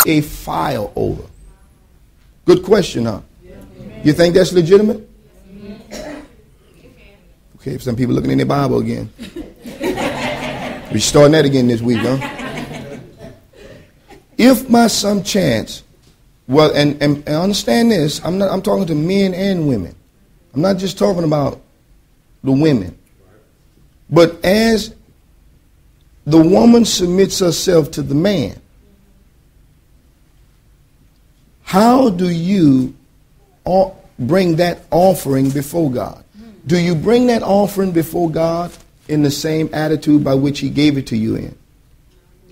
a file over? Good question, huh? You think that's legitimate? Okay, some people looking in their Bible again. We're starting that again this week, huh? If by some chance, well, and understand this, I'm talking to men and women. I'm not just talking about the women. But as the woman submits herself to the man, how do you bring that offering before God? Do you bring that offering before God in the same attitude by which he gave it to you in?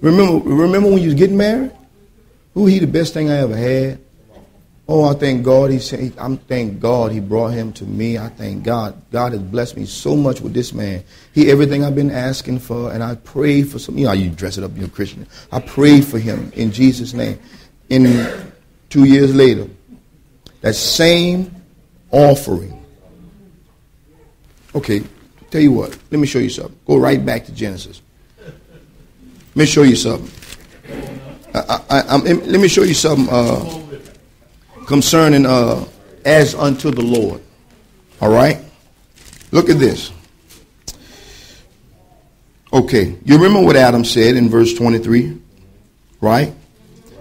Remember when you was getting married? Who he the best thing I ever had? Oh, I thank God. Thank God he brought him to me. I thank God. God has blessed me so much with this man. Everything I've been asking for, and I prayed for some. You know, you dress it up, you're a Christian. I prayed for him in Jesus' name. 2 years later, that same offering. Okay, tell you what. Let me show you something. Go right back to Genesis. Let me show you something. Let me show you something concerning as unto the Lord. All right? Look at this. Okay, you remember what Adam said in verse 23, right?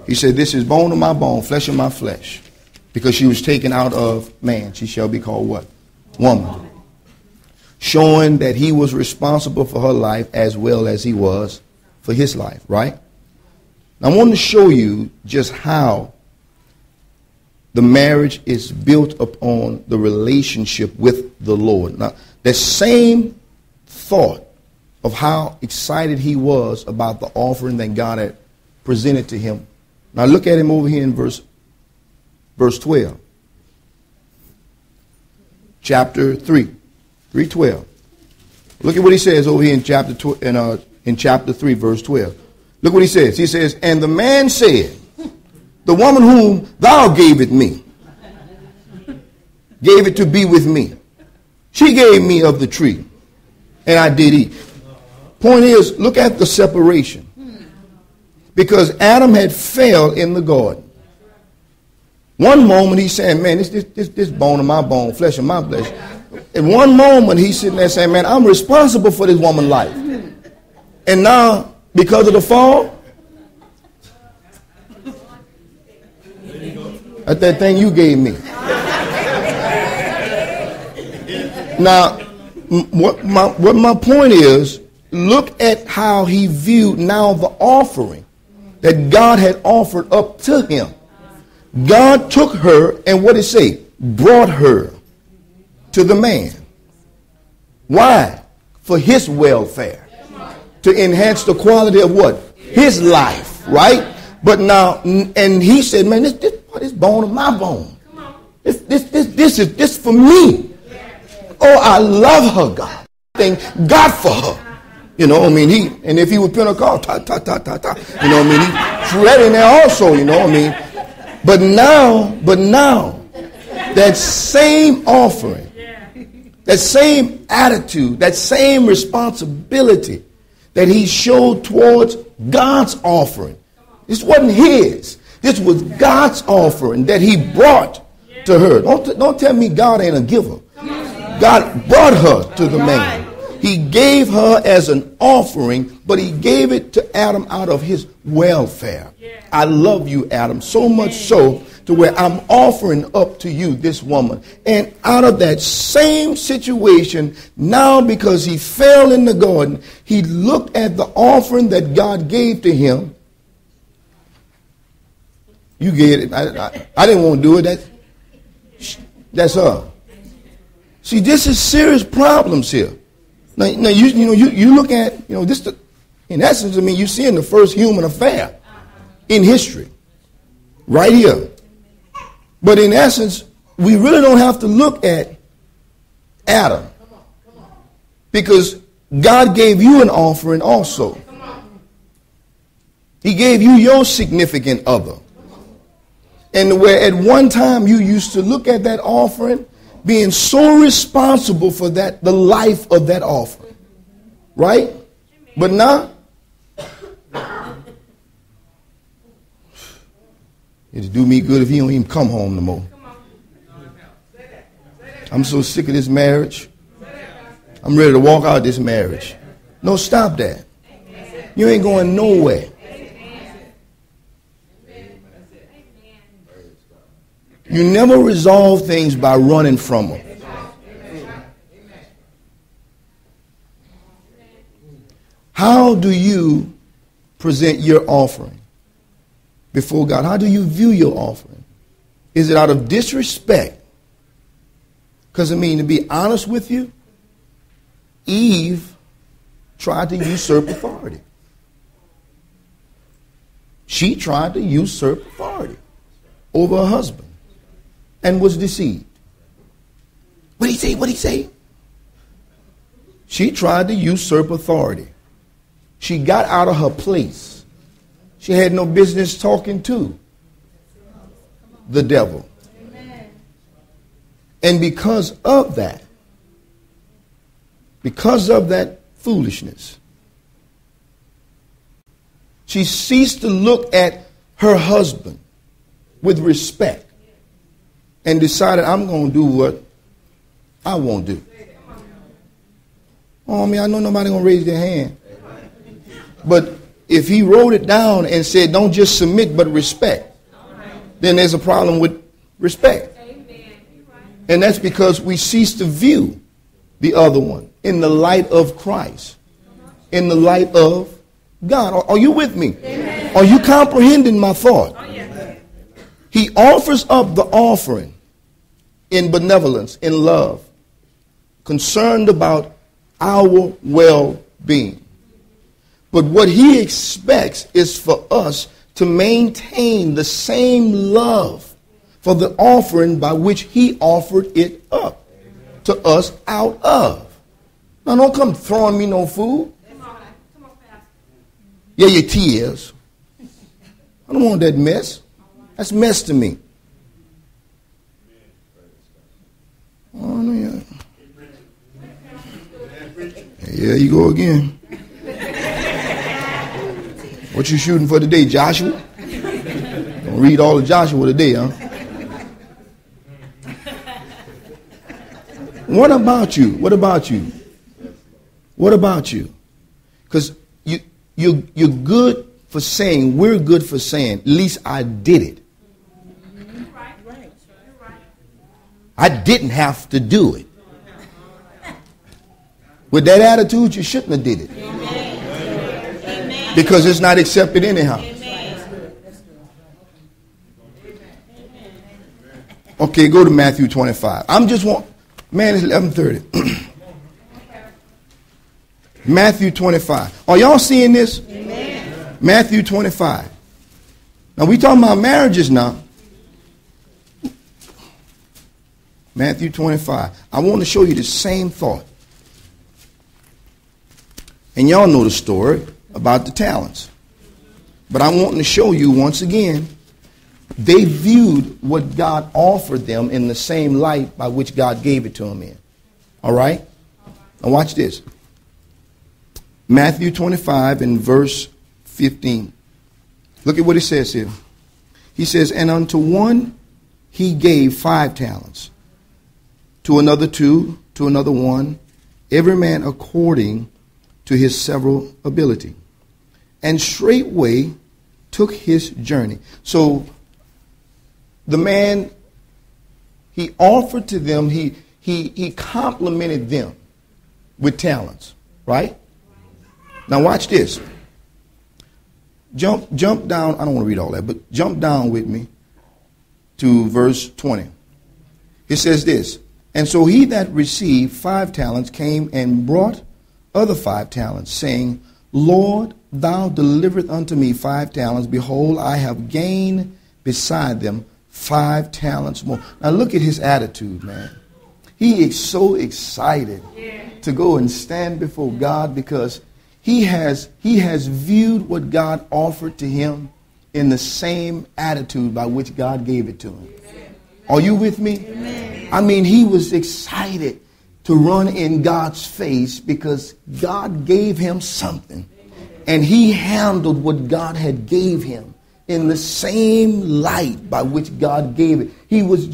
He said, this is bone of my bone, flesh of my flesh. Because she was taken out of man, she shall be called what? Woman. Showing that he was responsible for her life as well as he was for his life, right? Now, I want to show you just how the marriage is built upon the relationship with the Lord. Now, the same thought of how excited he was about the offering that God had presented to him. Now, look at him over here in verse 12. Chapter 3. 3:12. Look at what he says over here in chapter 3, verse 12. Look what he says. He says, and the man said, the woman whom thou gavest me, gave it to be with me. She gave me of the tree, and I did eat. Point is, look at the separation. Because Adam had fell in the garden. One moment he's saying, man, this bone of my bone, flesh of my flesh. In one moment he's sitting there saying, man, I'm responsible for this woman's life. And now, because of the fall, that's that thing you gave me. Now, what my point is, look at how he viewed now the offering that God had offered up to him. God took her and what did it say? Brought her to the man. Why? For his welfare. To enhance the quality of what? His life, right? But now, and he said, man, this bone of my bone. This is for me. Oh, I love her, God. Thank God for her. You know, I mean, and if he was Pentecost, you know, I mean, he threw that in there also, you know, I mean. But now, that same offering, that same attitude, that same responsibility that he showed towards God's offering. This wasn't his. This was God's offering that he brought to her. Don't tell me God ain't a giver. God brought her to the man. He gave her as an offering, but he gave it to Adam out of his welfare. I love you, Adam, so much so to where I'm offering up to you this woman. And out of that same situation, now because he fell in the garden, he looked at the offering that God gave to him. You get it. I didn't want to do it. That's her. See, this is serious problems here. Now you look at, this, in essence, I mean, you see in the first human affair in history, right here. But in essence, we really don't have to look at Adam, because God gave you an offering also. He gave you your significant other. And where at one time you used to look at that offering being so responsible for that, the life of that offering. Right? But now, It'd do me good if he don't even come home no more. I'm so sick of this marriage. I'm ready to walk out of this marriage. No, stop that. You ain't going nowhere. You never resolve things by running from them. How do you present your offering before God? How do you view your offering? Is it out of disrespect? Because, I mean, to be honest with you, Eve tried to usurp authority. She tried to usurp authority over her husband and was deceived. What did he say? What did he say? She tried to usurp authority. She got out of her place. She had no business talking to the devil. And because of that foolishness, she ceased to look at her husband with respect and decided, I'm going to do what I won't do. Oh, I mean, I know nobody going to raise their hand. But if he wrote it down and said, don't just submit, but respect, then there's a problem with respect. And that's because we cease to view the other one in the light of Christ, in the light of God. Are you with me? Amen. Are you comprehending my thought? Oh, yes. He offers up the offering in benevolence, in love, concerned about our well-being. But what he expects is for us to maintain the same love for the offering by which he offered it up to us out of. Now, don't come throwing me no food. Yeah, your tears. I don't want that mess. That's mess to me. Oh, no, yeah, you go again. What you shooting for today, Joshua? Don't read all of Joshua today, huh? What about you? What about you? What about you? Because you're good for saying, we're good for saying, at least I did it. I didn't have to do it. With that attitude, you shouldn't have did it. Because it's not accepted anyhow. Okay, go to Matthew 25. Man, it's 11:30. Matthew 25. Are y'all seeing this? Amen. Matthew 25. Now we talking about marriages now. Matthew 25. I want to show you the same thought. And y'all know the story about the talents. But I want to show you once again, they viewed what God offered them in the same light by which God gave it to them in. All right? Now watch this. Matthew 25 and verse 15. Look at what it says here. He says, and unto one he gave 5 talents, to another 2, to another 1, every man according to his several ability. And straightway took his journey. So the man, he offered to them, he complimented them with talents, right? Now watch this. Jump down. I don't want to read all that, but jump down with me to verse 20. It says this, and so he that received 5 talents came and brought other 5 talents, saying, Lord, thou deliverest unto me 5 talents. Behold, I have gained beside them 5 talents more. Now look at his attitude, man. He is so excited to go and stand before God because he has viewed what God offered to him in the same attitude by which God gave it to him. Are you with me? Amen. I mean, he was excited to run in God's face because God gave him something. And he handled what God had gave him in the same light by which God gave it. He was